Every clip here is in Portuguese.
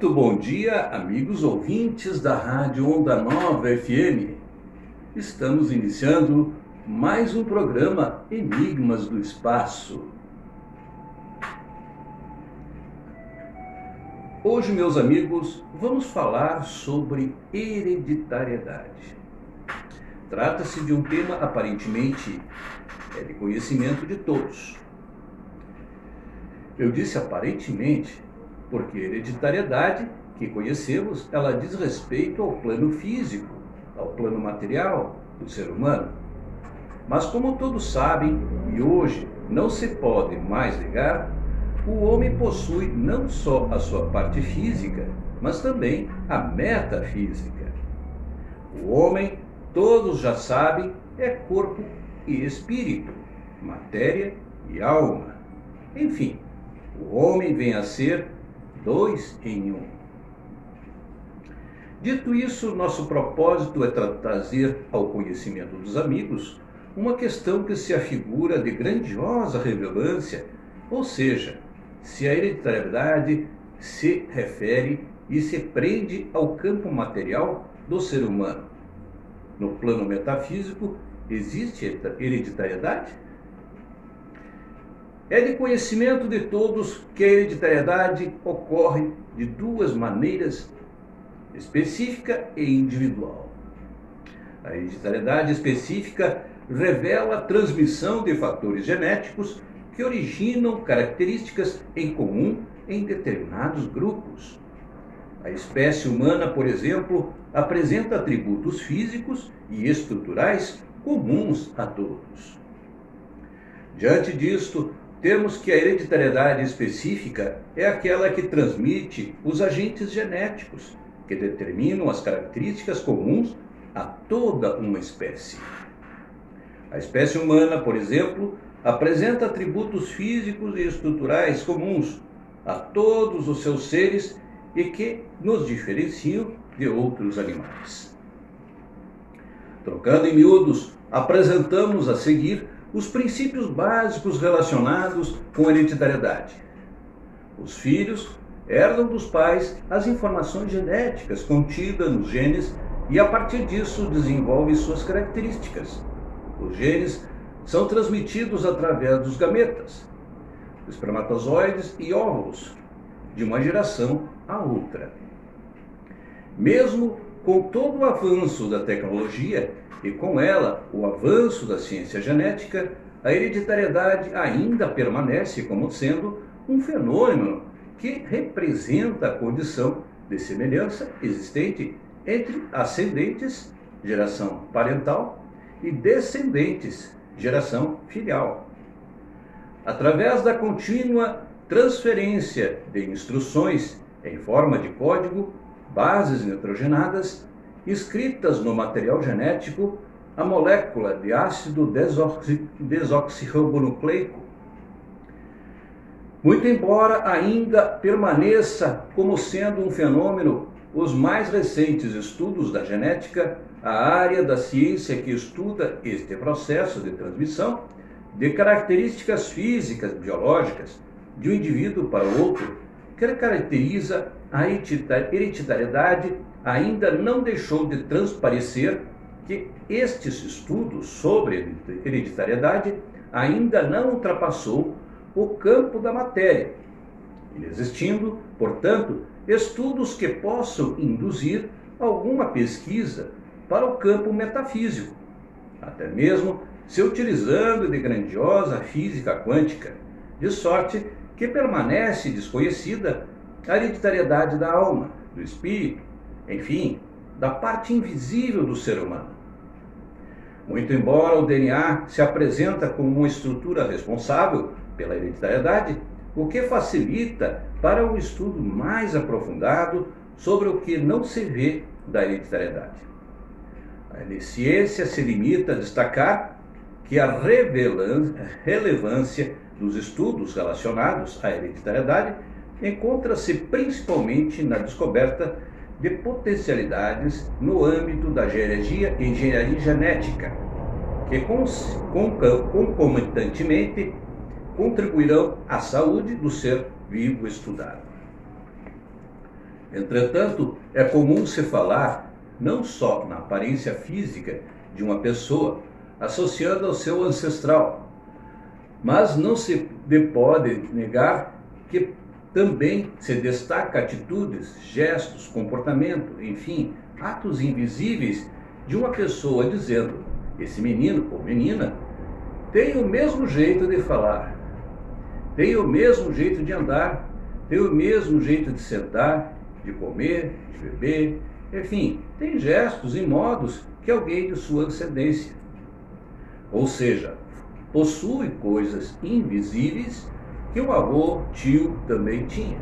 Muito bom dia, amigos ouvintes da Rádio Onda Nova FM. Estamos iniciando mais um programa Enigmas do Espaço. Hoje, meus amigos, vamos falar sobre hereditariedade. Trata-se de um tema aparentemente de conhecimento de todos. Eu disse aparentemente porque a hereditariedade que conhecemos, ela diz respeito ao plano físico, ao plano material do ser humano. Mas como todos sabem, e hoje não se pode mais negar, o homem possui não só a sua parte física, mas também a metafísica. O homem, todos já sabem, é corpo e espírito, matéria e alma. Enfim, o homem vem a ser dois em um. Dito isso, nosso propósito é trazer ao conhecimento dos amigos uma questão que se afigura de grandiosa relevância, ou seja, se a hereditariedade se refere e se prende ao campo material do ser humano. No plano metafísico, existe hereditariedade? É de conhecimento de todos que a hereditariedade ocorre de duas maneiras, específica e individual. A hereditariedade específica revela a transmissão de fatores genéticos que originam características em comum em determinados grupos. A espécie humana, por exemplo, apresenta atributos físicos e estruturais comuns a todos. Diante disto, temos que a hereditariedade específica é aquela que transmite os agentes genéticos, que determinam as características comuns a toda uma espécie. A espécie humana, por exemplo, apresenta atributos físicos e estruturais comuns a todos os seus seres e que nos diferenciam de outros animais. Trocando em miúdos, apresentamos a seguir os princípios básicos relacionados com a hereditariedade. Os filhos herdam dos pais as informações genéticas contidas nos genes e, a partir disso, desenvolvem suas características. Os genes são transmitidos através dos gametas, espermatozoides e óvulos, de uma geração a outra. Mesmo com todo o avanço da tecnologia e com ela o avanço da ciência genética, a hereditariedade ainda permanece como sendo um fenômeno que representa a condição de semelhança existente entre ascendentes, geração parental, e descendentes, geração filial. Através da contínua transferência de instruções em forma de código, bases nitrogenadas, escritas no material genético, a molécula de ácido desoxirribonucleico. Muito embora ainda permaneça como sendo um fenômeno, os mais recentes estudos da genética, a área da ciência que estuda este processo de transmissão de características físicas, biológicas, de um indivíduo para o outro, que caracteriza a hereditariedade, ainda não deixou de transparecer que estes estudos sobre hereditariedade ainda não ultrapassou o campo da matéria, inexistindo, portanto, estudos que possam induzir alguma pesquisa para o campo metafísico, até mesmo se utilizando de grandiosa física quântica, de sorte que permanece desconhecida a hereditariedade da alma, do espírito, enfim, da parte invisível do ser humano. Muito embora o DNA se apresenta como uma estrutura responsável pela hereditariedade, o que facilita para um estudo mais aprofundado sobre o que não se vê da hereditariedade. A ciência se limita a destacar que a relevância dos estudos relacionados à hereditariedade encontra-se principalmente na descoberta de potencialidades no âmbito da engenharia genética, que concomitantemente contribuirão à saúde do ser vivo estudado. Entretanto, é comum se falar não só na aparência física de uma pessoa, associando ao seu ancestral, mas não se pode negar que também se destaca atitudes, gestos, comportamento, enfim, atos invisíveis de uma pessoa dizendo: esse menino ou menina tem o mesmo jeito de falar, tem o mesmo jeito de andar, tem o mesmo jeito de sentar, de comer, de beber, enfim, tem gestos e modos que alguém de sua ascendência. Ou seja, possui coisas invisíveis que o avô, tio também tinha.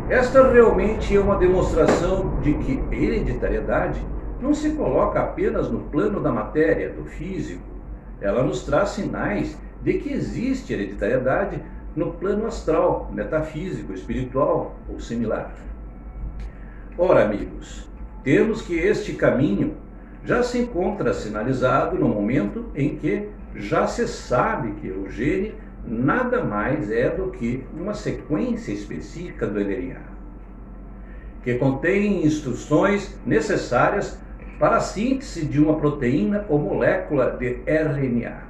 Esta realmente é uma demonstração de que hereditariedade não se coloca apenas no plano da matéria, do físico. Ela nos traz sinais de que existe hereditariedade no plano astral, metafísico, espiritual ou similar. Ora, amigos, temos que este caminho já se encontra sinalizado no momento em que já se sabe que o gene nada mais é do que uma sequência específica do DNA, que contém instruções necessárias para a síntese de uma proteína ou molécula de RNA.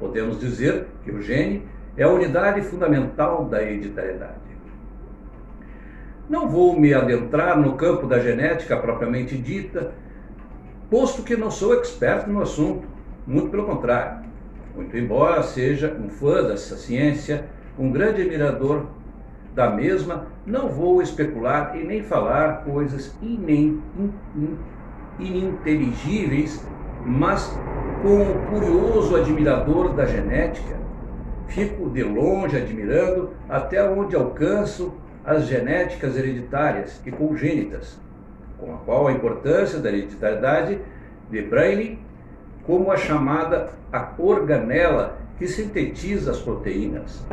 Podemos dizer que o gene é a unidade fundamental da hereditariedade. Não vou me adentrar no campo da genética propriamente dita, posto que não sou experto no assunto, muito pelo contrário. Muito embora seja um fã dessa ciência, um grande admirador da mesma, não vou especular e nem falar coisas ininteligíveis, mas como curioso admirador da genética, fico de longe admirando até onde alcanço as genéticas hereditárias e congênitas, com a qual a importância da hereditariedade de Braille como a chamada a organela que sintetiza as proteínas.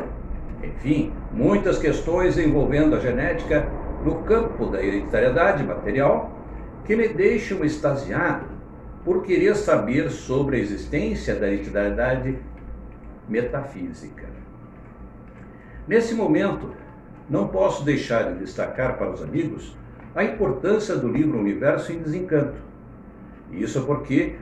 Enfim, muitas questões envolvendo a genética no campo da hereditariedade material que me deixam extasiado por querer saber sobre a existência da hereditariedade metafísica. Nesse momento, não posso deixar de destacar para os amigos a importância do livro Universo em Desencanto. Isso porque,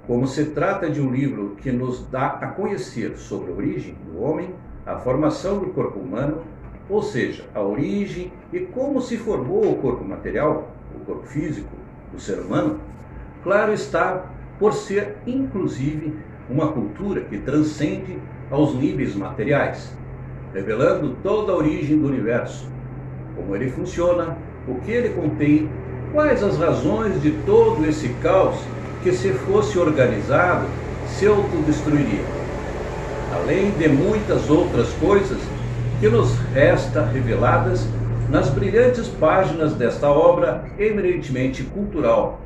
como se trata de um livro que nos dá a conhecer sobre a origem do homem, a formação do corpo humano, ou seja, a origem e como se formou o corpo material, o corpo físico, o ser humano, claro está, por ser inclusive uma cultura que transcende aos níveis materiais, revelando toda a origem do universo, como ele funciona, o que ele contém, quais as razões de todo esse caos que, se fosse organizado, se autodestruiria, além de muitas outras coisas que nos resta reveladas nas brilhantes páginas desta obra eminentemente cultural,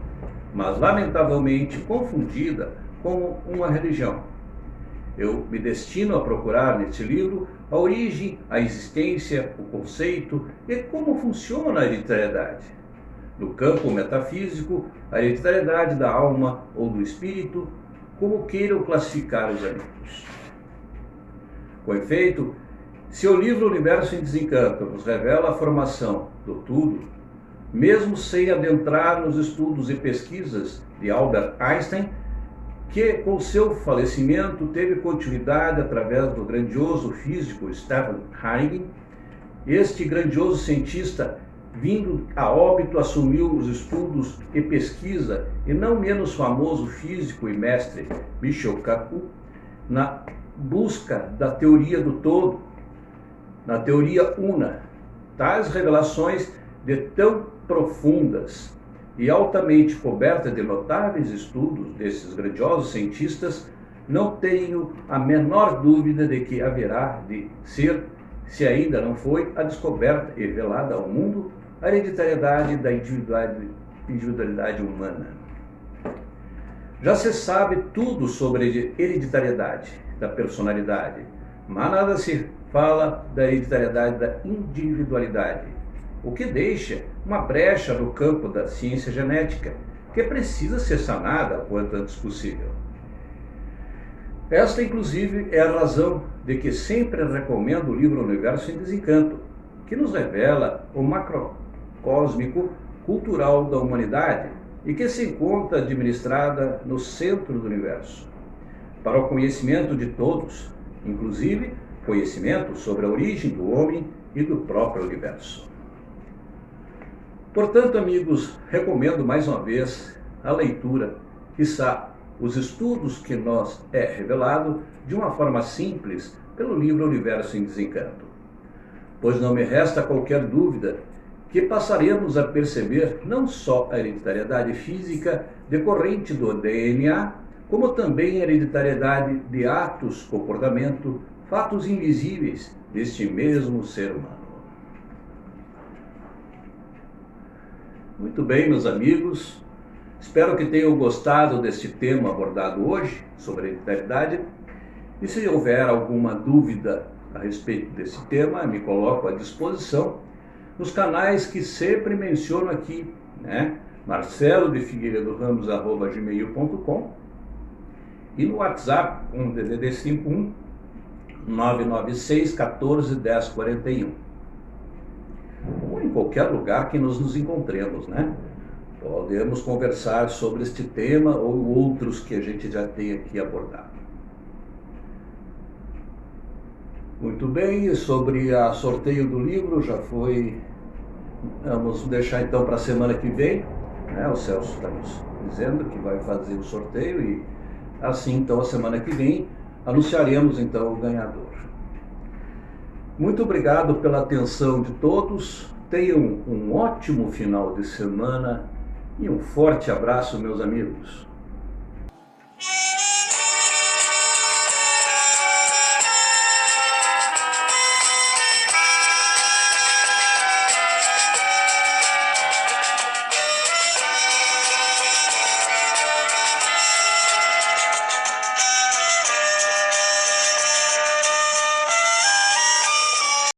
mas lamentavelmente confundida com uma religião. Eu me destino a procurar neste livro a origem, a existência, o conceito e como funciona a hereditariedade. No campo metafísico, a hereditariedade da alma ou do espírito, como queiram classificar os amigos. Com efeito, se o livro Universo em Desencanto nos revela a formação do tudo, mesmo sem adentrar nos estudos e pesquisas de Albert Einstein, que com seu falecimento teve continuidade através do grandioso físico Stephen Hawking, este grandioso cientista, vindo a óbito, assumiu os estudos e pesquisa, e não menos famoso físico e mestre Michio Kaku, na busca da teoria do todo, na teoria una. Tais revelações de tão profundas e altamente cobertas de notáveis estudos desses grandiosos cientistas, não tenho a menor dúvida de que haverá de ser, se ainda não foi, a descoberta e revelada ao mundo a hereditariedade da individualidade humana. Já se sabe tudo sobre a hereditariedade da personalidade, mas nada se fala da hereditariedade da individualidade, o que deixa uma brecha no campo da ciência genética, que precisa ser sanada o quanto antes possível. Esta, inclusive, é a razão de que sempre recomendo o livro Universo em Desencanto, que nos revela o macrocósmico cultural da humanidade e que se encontra administrada no centro do universo, para o conhecimento de todos, inclusive conhecimento sobre a origem do homem e do próprio universo. Portanto, amigos, recomendo mais uma vez a leitura, quiçá os estudos que nos é revelado de uma forma simples pelo livro Universo em Desencanto. Pois não me resta qualquer dúvida que passaremos a perceber não só a hereditariedade física decorrente do DNA, como também a hereditariedade de atos, comportamento, fatos invisíveis deste mesmo ser humano. Muito bem, meus amigos, espero que tenham gostado deste tema abordado hoje sobre hereditariedade, e se houver alguma dúvida a respeito desse tema, me coloco à disposição nos canais que sempre menciono aqui, marcelodefigueiredoramos@gmail.com e no WhatsApp com DDD 51 996 14 10 41. Ou em qualquer lugar que nos encontremos, Podemos conversar sobre este tema ou outros que a gente já tem aqui abordado. Muito bem, sobre o sorteio do livro já foi. Vamos deixar então para a semana que vem, O Celso está nos dizendo que vai fazer o sorteio e assim então a semana que vem anunciaremos então o ganhador. Muito obrigado pela atenção de todos, tenham um ótimo final de semana e um forte abraço, meus amigos.